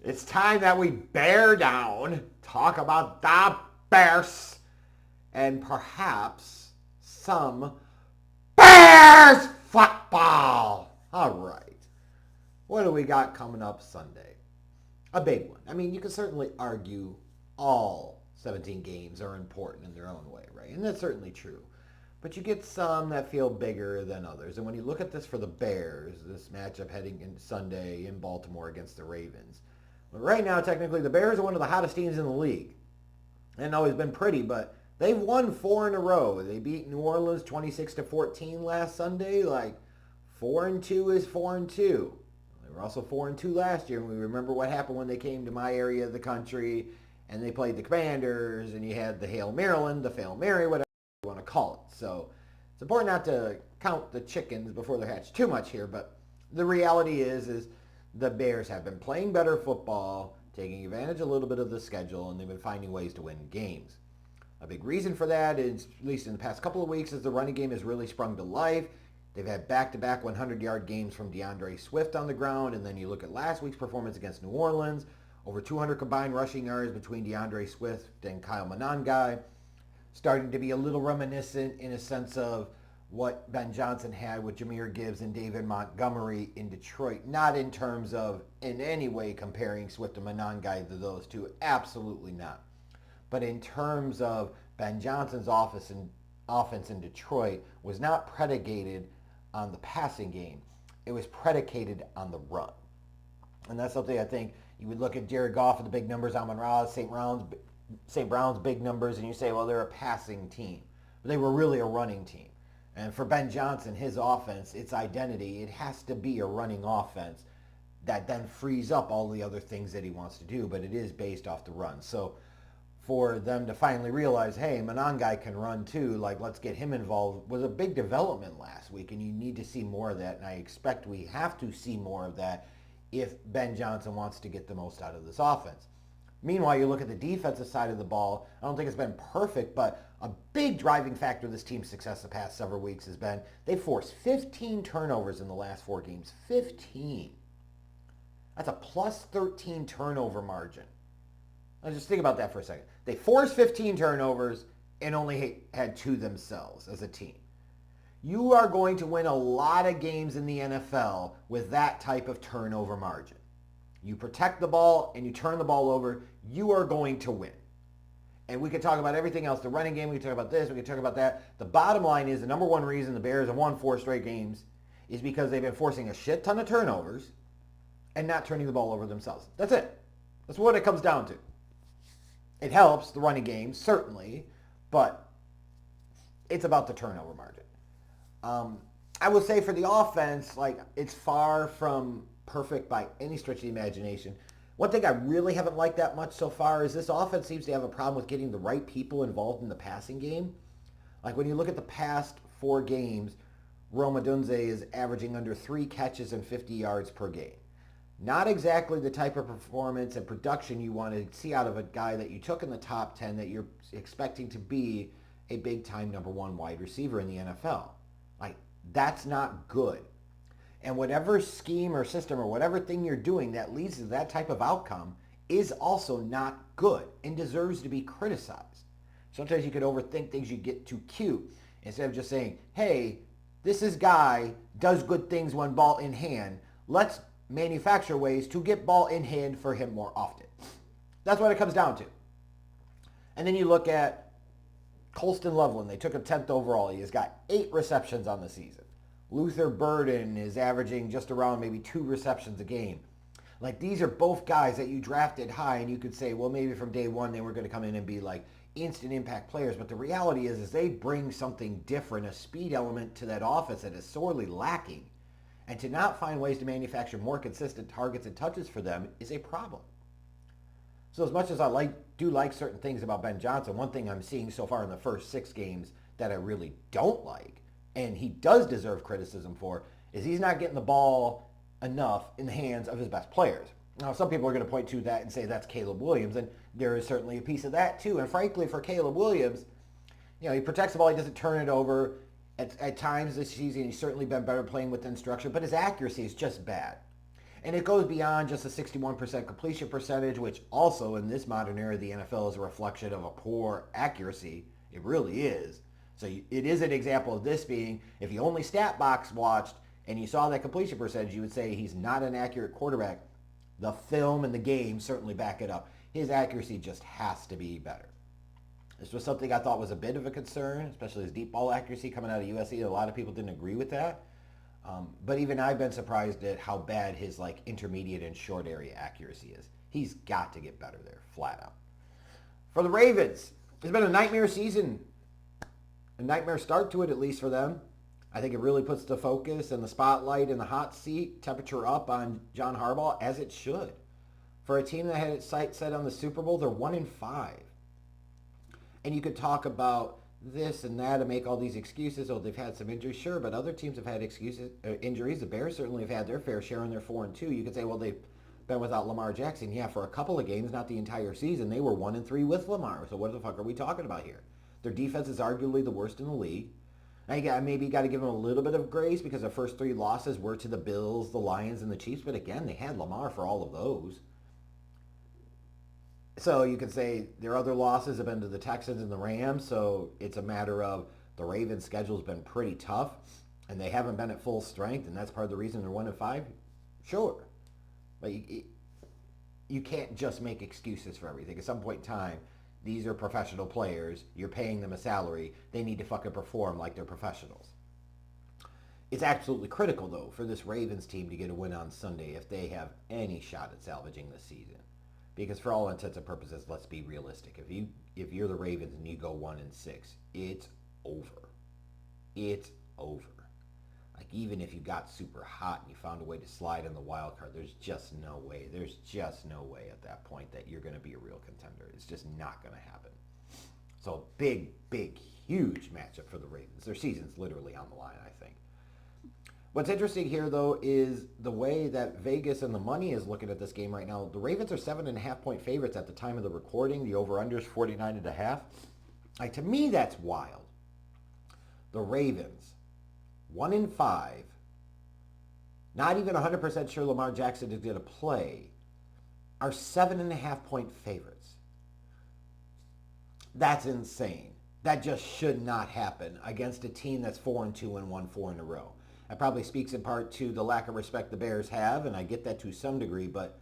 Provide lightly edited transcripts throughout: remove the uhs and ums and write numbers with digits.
It's time that we bear down, talk about the Bears, and perhaps some Bears football. All right. What do we got coming up Sunday? A big one. I mean, you can certainly argue all 17 games are important in their own way, right? And that's certainly true. But you get some that feel bigger than others. And when you look at this for the Bears, this matchup heading in Sunday in Baltimore against the Ravens, but right now, technically, the Bears are one of the hottest teams in the league. They haven't always been pretty, but they've won 4 in a row. They beat New Orleans 26-14 last Sunday. Like 4-2 is 4-2. They were also 4-2 last year, and we remember what happened when they came to my area of the country and they played the Commanders, and you had the Hail Maryland, the Fail Mary, whatever you want to call it. So it's important not to count the chickens before they're hatched too much here, but the reality is the Bears have been playing better football, taking advantage a little bit of the schedule, and they've been finding ways to win games. A big reason for that is, at least in the past couple of weeks, is the running game has really sprung to life. They've had back-to-back 100-yard games from DeAndre Swift on the ground, and then you look at last week's performance against New Orleans, over 200 combined rushing yards between DeAndre Swift and Kyle Monangai, starting to be a little reminiscent in a sense of what Ben Johnson had with Jahmyr Gibbs and David Montgomery in Detroit. Not in terms of in any way comparing Swift and Monangai to those two. Absolutely not. But in terms of Ben Johnson's offense in Detroit was not predicated on the passing game. It was predicated on the run. And that's something I think you would look at Jared Goff with the big numbers, Amon-Ra, St. Brown's big numbers, and you say, well, they're a passing team. But they were really a running team. And for Ben Johnson, his offense, its identity, it has to be a running offense that then frees up all the other things that he wants to do, but it is based off the run. So for them to finally realize, hey, Monangai can run too, like let's get him involved, was a big development last week, and you need to see more of that, and I expect we have to see more of that if Ben Johnson wants to get the most out of this offense. Meanwhile, you look at the defensive side of the ball, I don't think it's been perfect, but a big driving factor of this team's success the past several weeks has been they forced 15 turnovers in the last 4 games. 15. That's a plus 13 turnover margin. Now just think about that for a second. They forced 15 turnovers and only had 2 themselves as a team. You are going to win a lot of games in the NFL with that type of turnover margin. You protect the ball and you turn the ball over, you are going to win. And we could talk about everything else, the running game, we could talk about this, we could talk about that. The bottom line is the number one reason the Bears have won 4 straight games is because they've been forcing a shit ton of turnovers and not turning the ball over themselves. That's it. That's what it comes down to. It helps the running game, certainly, but it's about the turnover margin. I would say for the offense, like it's far from perfect by any stretch of the imagination. One thing I really haven't liked that much so far is this offense seems to have a problem with getting the right people involved in the passing game. Like when you look at the past 4 games, Rome Odunze is averaging under 3 catches and 50 yards per game. Not exactly the type of performance and production you want to see out of a guy that you took in the top 10 that you're expecting to be a big-time number 1 wide receiver in the NFL. Like, that's not good. And whatever scheme or system or whatever thing you're doing that leads to that type of outcome is also not good and deserves to be criticized. Sometimes you could overthink things, you get too cute. Instead of just saying, hey, this guy does good things when ball in hand. Let's manufacture ways to get ball in hand for him more often. That's what it comes down to. And then you look at Colston Loveland. They took him 10th overall. He has got 8 receptions on the season. Luther Burden is averaging just around maybe 2 receptions a game. Like these are both guys that you drafted high and you could say, well, maybe from day one they were going to come in and be like instant impact players. But the reality is they bring something different, a speed element to that offense that is sorely lacking. And to not find ways to manufacture more consistent targets and touches for them is a problem. So as much as I do like certain things about Ben Johnson, one thing I'm seeing so far in the first 6 games that I really don't like, and he does deserve criticism for, is he's not getting the ball enough in the hands of his best players. Now, some people are going to point to that and say that's Caleb Williams, and there is certainly a piece of that too. And frankly, for Caleb Williams, he protects the ball, he doesn't turn it over. At times this season, he's certainly been better playing within structure, but his accuracy is just bad. And it goes beyond just a 61% completion percentage, which also in this modern era of the NFL is a reflection of a poor accuracy. It really is. So it is an example of this being, if you only stat box watched and you saw that completion percentage, you would say he's not an accurate quarterback. The film and the game certainly back it up. His accuracy just has to be better. This was something I thought was a bit of a concern, especially his deep ball accuracy coming out of USC. A lot of people didn't agree with that. But even I've been surprised at how bad his like intermediate and short area accuracy is. He's got to get better there, flat out. For the Ravens, it's been a nightmare season. A nightmare start to it, at least for them. I think it really puts the focus and the spotlight and the hot seat temperature up on John Harbaugh, as it should. For a team that had its sights set on the Super Bowl, they're 1-5. And you could talk about this and that and make all these excuses. Oh, they've had some injuries, sure, but other teams have had injuries. The Bears certainly have had their fair share, and they're 4-2. You could say, well, they've been without Lamar Jackson. Yeah, for a couple of games, not the entire season. They were 1-3 with Lamar. So what the fuck are we talking about here? Their defense is arguably the worst in the league. I maybe got to give them a little bit of grace because the first 3 losses were to the Bills, the Lions, and the Chiefs. But again, they had Lamar for all of those. So you could say their other losses have been to the Texans and the Rams. So it's a matter of the Ravens' schedule's been pretty tough, and they haven't been at full strength, and that's part of the reason they're 1-5. Sure, but you can't just make excuses for everything. At some point in time, these are professional players. You're paying them a salary. They need to fucking perform like they're professionals. It's absolutely critical, though, for this Ravens team to get a win on Sunday if they have any shot at salvaging this season. Because for all intents and purposes, let's be realistic. If you're the Ravens and you go 1-6, it's over. It's over. Like, even if you got super hot and you found a way to slide in the wild card, there's just no way. There's just no way at that point that you're going to be a real contender. It's just not going to happen. So big, huge matchup for the Ravens. Their season's literally on the line, I think. What's interesting here, though, is the way that Vegas and the money is looking at this game right now. The Ravens are 7.5-point favorites at the time of the recording. The over-under is 49.5. Like, to me, that's wild. The Ravens, 1-5, not even 100% sure Lamar Jackson is going to play, are 7.5-point favorites. That's insane. That just should not happen against a team that's 4-2 and won 4 in a row. That probably speaks in part to the lack of respect the Bears have, and I get that to some degree, but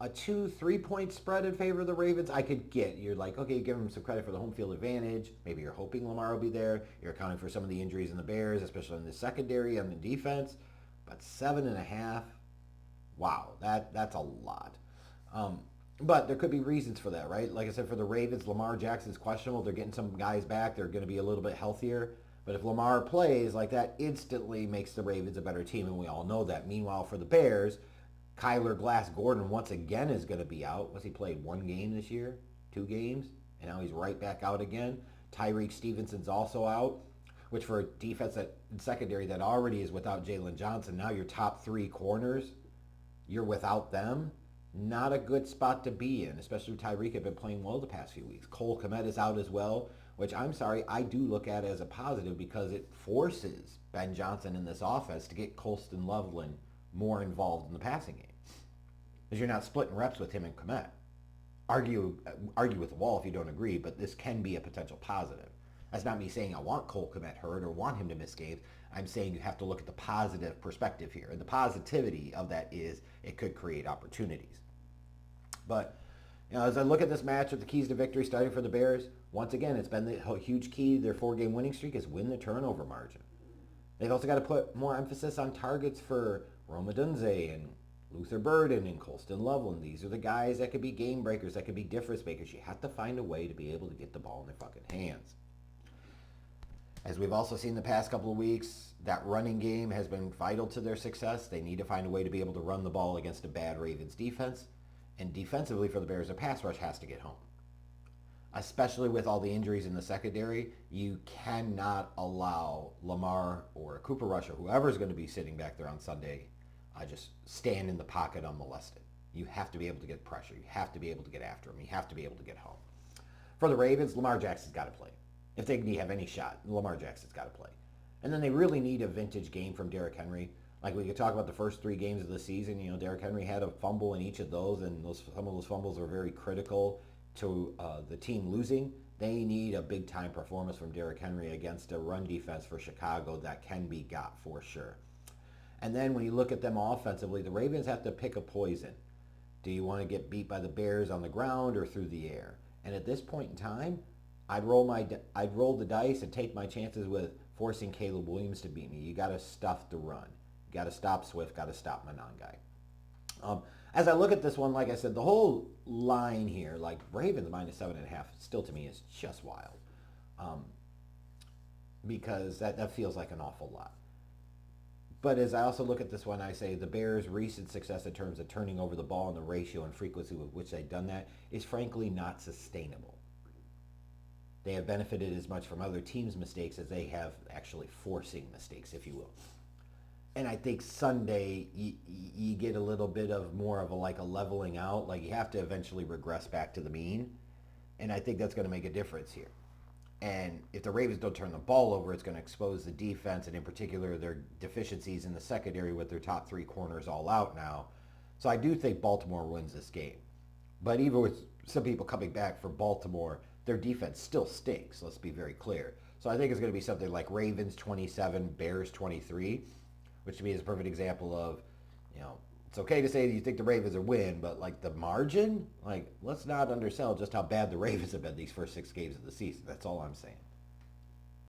a 2-3 point spread in favor of the Ravens, I could get. You're like, okay, give them some credit for the home field advantage. Maybe you're hoping Lamar will be there. You're accounting for some of the injuries in the Bears, especially in the secondary and the defense. But 7.5, wow, that's a lot. But there could be reasons for that, right? Like I said, for the Ravens, Lamar Jackson's questionable. They're getting some guys back. They're going to be a little bit healthier. But if Lamar plays, like, that instantly makes the Ravens a better team, and we all know that. Meanwhile, for the Bears, Kyler Glass-Gordon once again is going to be out. Was he played 1 game this year? 2 games? And now he's right back out again. Tyreek Stevenson's also out, which for a defense secondary that already is without Jalen Johnson, now your top 3 corners, you're without them. Not a good spot to be in, especially Tyreek had been playing well the past few weeks. Cole Kmet is out as well, which I'm sorry, I do look at as a positive because it forces Ben Johnson in this offense to get Colston Loveland more involved in the passing game. Because you're not splitting reps with him and Kmet. Argue with the wall if you don't agree, but this can be a potential positive. That's not me saying I want Cole Kmet hurt or want him to miss games. I'm saying you have to look at the positive perspective here. And the positivity of that is it could create opportunities. But as I look at this match with the keys to victory starting for the Bears, once again, it's been the huge key to their 4-game winning streak is win the turnover margin. They've also got to put more emphasis on targets for Rome Odunze and Luther Burden and Colston Loveland. These are the guys that could be game breakers, that could be difference makers. You have to find a way to be able to get the ball in their fucking hands. As we've also seen the past couple of weeks, that running game has been vital to their success. They need to find a way to be able to run the ball against a bad Ravens defense. And defensively for the Bears, their pass rush has to get home. Especially with all the injuries in the secondary, you cannot allow Lamar or Cooper Rush or whoever's going to be sitting back there on Sunday just stand in the pocket unmolested. You have to be able to get pressure. You have to be able to get after him. You have to be able to get home. For the Ravens, Lamar Jackson's got to play. If they have any shot, Lamar Jackson's got to play. And then they really need a vintage game from Derrick Henry. Like we could talk about the first 3 games of the season. Derrick Henry had a fumble in each of those, and some of those fumbles were very critical to the team losing. They need a big time performance from Derrick Henry against a run defense for Chicago that can be got for sure. And then when you look at them offensively, the Ravens have to pick a poison. Do you want to get beat by the Bears on the ground or through the air? And at this point in time, I'd roll the dice and take my chances with forcing Caleb Williams to beat me. You got to stuff the run. You got to stop Swift. Got to stop my non-guy. As I look at this one, like I said, the whole line here, like Ravens -7.5, still to me is just wild, because that feels like an awful lot. But as I also look at this one, I say the Bears' recent success in terms of turning over the ball and the ratio and frequency with which they've done that is frankly not sustainable. They have benefited as much from other teams' mistakes as they have actually forcing mistakes, if you will. And I think Sunday you get a little bit of more of a leveling out. Like you have to eventually regress back to the mean, and I think that's going to make a difference here. And if the Ravens don't turn the ball over, it's going to expose the defense, and in particular their deficiencies in the secondary with their top 3 corners all out now. So I do think Baltimore wins this game. But even with some people coming back for Baltimore, their defense still stinks. Let's be very clear. So I think it's going to be something like Ravens 27, Bears 23, which to me is a perfect example of, it's okay to say that you think the Ravens are win, but like the margin, like let's not undersell just how bad the Ravens have been these first 6 games of the season. That's all I'm saying.